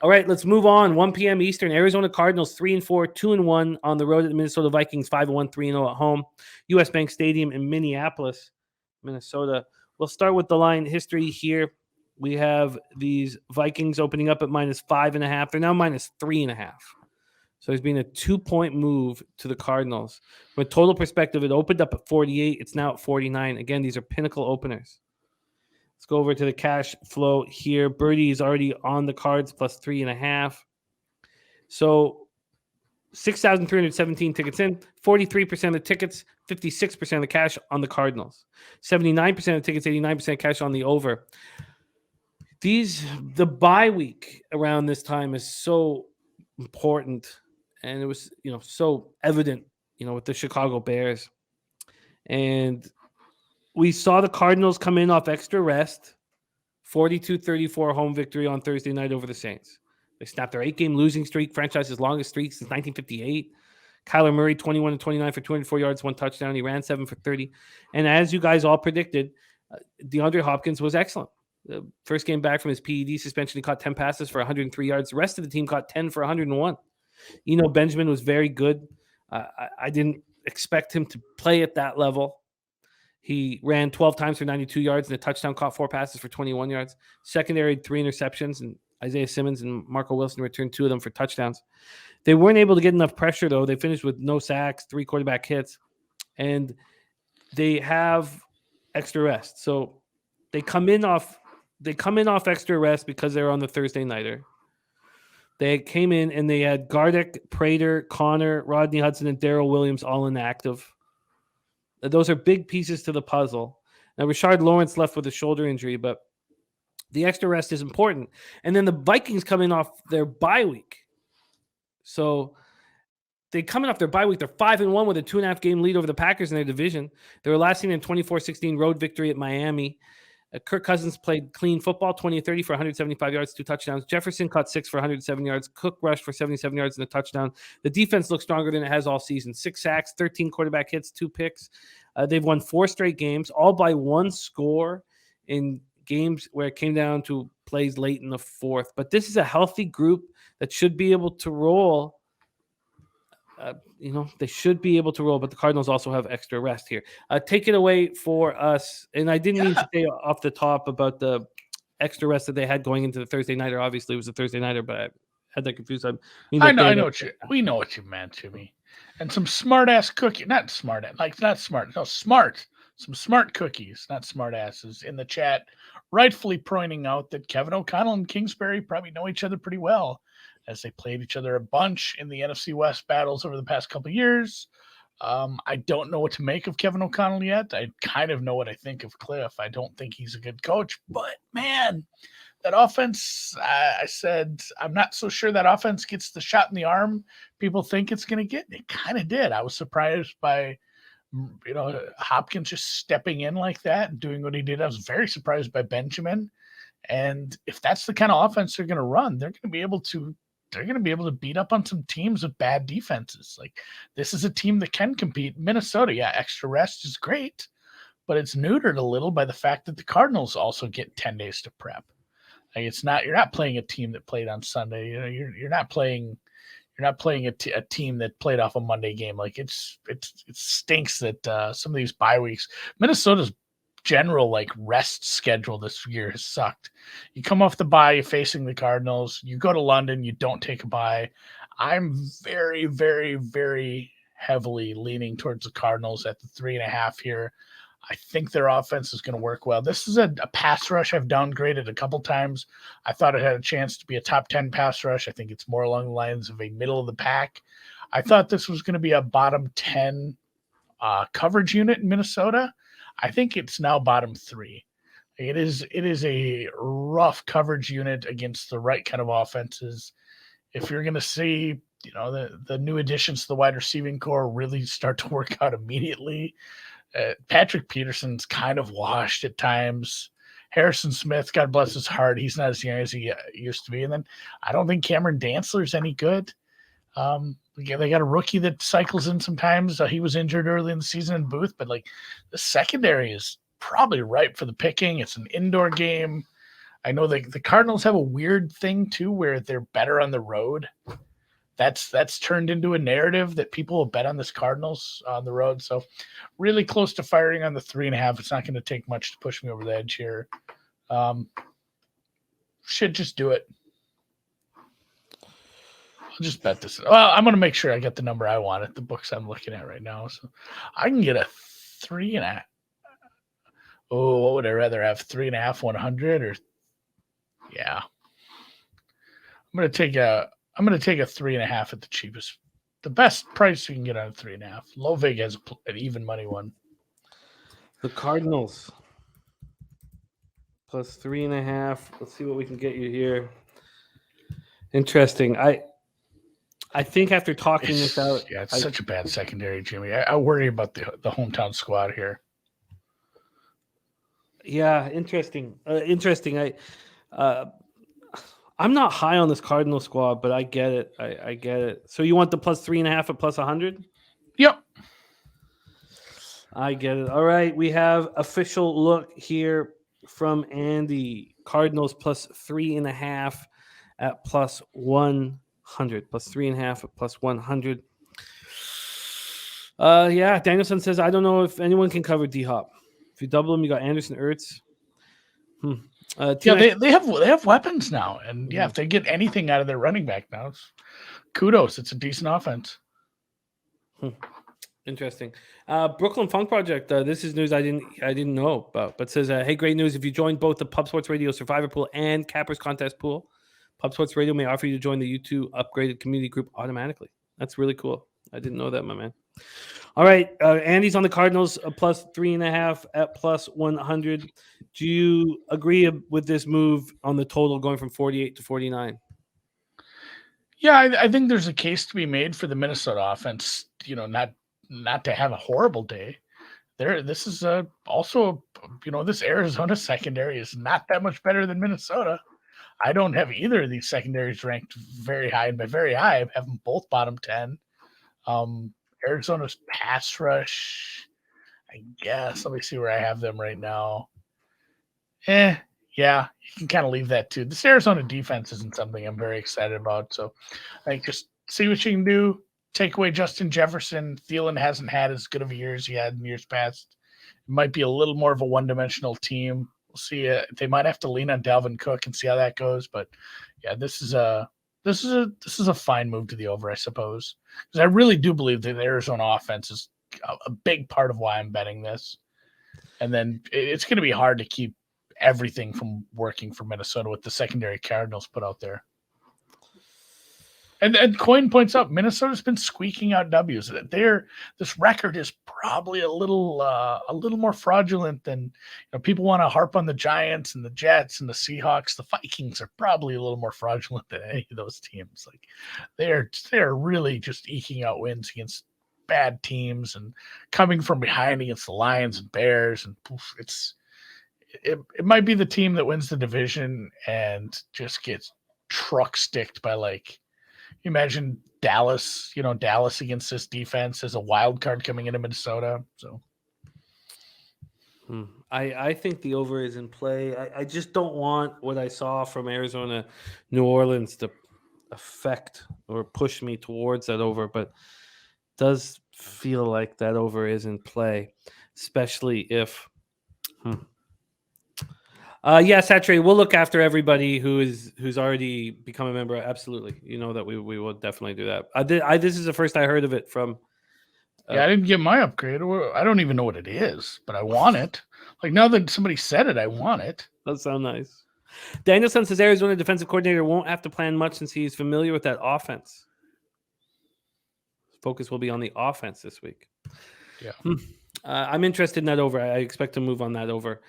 All right, let's move on. 1 p.m. Eastern. Arizona Cardinals 3-4, 2-1 on the road at the Minnesota Vikings, 5-1, 3-0 at home. U.S. Bank Stadium in Minneapolis, Minnesota. We'll start with the line history here. We have these Vikings opening up at -5.5. They're now -3.5. So there's been a 2-point move to the Cardinals. From a total perspective, it opened up at 48. It's now at 49. Again, these are pinnacle openers. Let's go over to the cash flow here. Birdie is already on the cards plus 3.5. So 6,317 tickets in, 43% of the tickets, 56% of the cash on the Cardinals, 79% of the tickets, 89% cash on the over. The bye week around this time is so important, and it was so evident with the Chicago Bears, and we saw the Cardinals come in off extra rest, 42-34 home victory on Thursday night over the Saints. They snapped their 8-game losing streak, franchise's longest streak since 1958. Kyler Murray, 21-29 for 204 yards, 1 touchdown. He ran 7 for 30. And as you guys all predicted, DeAndre Hopkins was excellent. The first game back from his PED suspension, he caught 10 passes for 103 yards. The rest of the team caught 10 for 101. Benjamin was very good. I didn't expect him to play at that level. He ran 12 times for 92 yards and a touchdown, caught 4 passes for 21 yards. Secondary, 3 interceptions, and Isaiah Simmons and Marco Wilson returned 2 of them for touchdowns. They weren't able to get enough pressure, though. They finished with no sacks, 3 quarterback hits, and they have extra rest. So they come in off extra rest because they're on the Thursday nighter. They came in and they had Gardeck, Prater, Connor, Rodney Hudson, and Darrell Williams all inactive. Those are big pieces to the puzzle. Now, Rashard Lawrence left with a shoulder injury, but the extra rest is important. And then the Vikings coming off their bye week. So they coming off their bye week. They're 5-1 with a 2.5-game lead over the Packers in their division. They were last seen in 24-16 road victory at Miami. Kirk Cousins played clean football, 20-30 for 175 yards, 2 touchdowns. Jefferson caught 6 for 107 yards. Cook rushed for 77 yards and a touchdown. The defense looks stronger than it has all season. 6 sacks, 13 quarterback hits, 2 picks. They've won 4 straight games, all by 1 score in games where it came down to plays late in the fourth. But this is a healthy group that should be able to roll. They should be able to roll, but the Cardinals also have extra rest here. Take it away for us. And I didn't mean to say off the top about the extra rest that they had going into the Thursday nighter. Obviously, it was a Thursday nighter, but I had that confused. We know what you meant, Jimmy. And some smart ass cookie, smart. Some smart cookies, not smart asses, in the chat, rightfully pointing out that Kevin O'Connell and Kingsbury probably know each other pretty well, as they played each other a bunch in the NFC West battles over the past couple of years. I don't know what to make of Kevin O'Connell yet. I kind of know what I think of Cliff. I don't think he's a good coach, but man, that offense, I said, I'm not so sure that offense gets the shot in the arm people think it's going to get. It kind of did. I was surprised by, Hopkins just stepping in like that and doing what he did. I was very surprised by Benjamin. And if that's the kind of offense they're going to run, they're going to be able to beat up on some teams with bad defenses. Like, this is a team that can compete. Minnesota, yeah, extra rest is great, but it's neutered a little by the fact that the Cardinals also get 10 days to prep. Like, you're not playing a team that played on Sunday. You're not playing a team that played off a Monday game. Like, it stinks that some of these bye weeks, Minnesota's general rest schedule this year has sucked. You come off the bye, you're facing the Cardinals, you go to London, you don't take a bye. I'm very, very, very heavily leaning towards the Cardinals at the 3.5 here. I think their offense is going to work well. This is a pass rush I've downgraded a couple times. I thought it had a chance to be a top 10 pass rush. I think it's more along the lines of a middle of the pack. I thought this was going to be a bottom 10 coverage unit in Minnesota. I think it's now bottom 3. It is a rough coverage unit against the right kind of offenses. If you're going to see, the new additions to the wide receiving core really start to work out immediately, Patrick Peterson's kind of washed at times. Harrison Smith, God bless his heart, he's not as young as he used to be. And then I don't think Cameron Dantzler's any good. They got a rookie that cycles in sometimes. He was injured early in the season in Booth, but the secondary is probably ripe for the picking. It's an indoor game. I know the Cardinals have a weird thing too, where they're better on the road. That's turned into a narrative that people will bet on this Cardinals on the road. So really close to firing on the 3.5. It's not going to take much to push me over the edge here. Should just do it. I'll just bet this. Well, I'm going to make sure I get the number I want at the books I'm looking at right now. So I can get a 3.5. Oh, what would I rather have? 3.5, 100, or yeah. I'm going to take a 3.5 at the cheapest. The best price you can get on a 3.5. Low vig has an even money one. The Cardinals plus 3.5. Let's see what we can get you here. Interesting. I think after talking this out, it's such a bad secondary, Jimmy. I worry about the hometown squad here. Yeah, interesting. Interesting. I'm not high on this Cardinal squad, but I get it. I get it. So you want the plus 3.5 at plus 100? Yep. I get it. All right. We have official look here from Andy. Cardinals plus 3.5 at plus 100. Plus 3.5 at plus 100. Yeah, Danielson says, I don't know if anyone can cover D-Hop. If you double them, you got Anderson, Ertz. They have weapons now, and if they get anything out of their running back now, kudos. It's a decent offense. Interesting. Brooklyn Funk Project. This is news I didn't know about, but says, "Hey, great news! If you join both the Pub Sports Radio Survivor Pool and Cappers Contest Pool, Pub Sports Radio may offer you to join the U2 upgraded community group automatically. That's really cool. I didn't know that, my man. All right, Andy's on the Cardinals plus 3.5 at plus 100. Do you agree with this move on the total going from 48 to 49? Yeah, I think there's a case to be made for the Minnesota offense. Not to have a horrible day. This is also, this Arizona secondary is not that much better than Minnesota. I don't have either of these secondaries ranked very high, and by very high, I have them both bottom 10. Arizona's pass rush, I guess. Let me see where I have them right now. Yeah, you can kind of leave that too. This Arizona defense isn't something I'm very excited about. So I think just see what you can do. Take away Justin Jefferson. Thielen hasn't had as good of a year as he had in years past. It might be a little more of a one-dimensional team. We'll see. They might have to lean on Dalvin Cook and see how that goes. But yeah, this is a fine move to the over, I suppose, because I really do believe that the Arizona offense is a big part of why I'm betting this. And then it's going to be hard to keep everything from working for Minnesota with the secondary Cardinals put out there. And Coyne points out Minnesota's been squeaking out W's. This record is probably a little more fraudulent than people want to harp on the Giants and the Jets and the Seahawks. The Vikings are probably a little more fraudulent than any of those teams. Like they're really just eking out wins against bad teams and coming from behind against the Lions and Bears, and it might be the team that wins the division and just gets truck sticked by imagine Dallas against this defense as a wild card coming into Minnesota. So I think the over is in play. I just don't want what I saw from Arizona, New Orleans to affect or push me towards that over, but does feel like that over is in play, especially if Saturday, we'll look after everybody who's already become a member. Absolutely. That we will definitely do that. This is the first I heard of it from. I didn't get my upgrade. I don't even know what it is, but I want it. Like, now that somebody said it, I want it. That sounds nice. Danielson says Arizona defensive coordinator won't have to plan much since he's familiar with that offense. Focus will be on the offense this week. Yeah. I'm interested in that over. I expect to move on that over.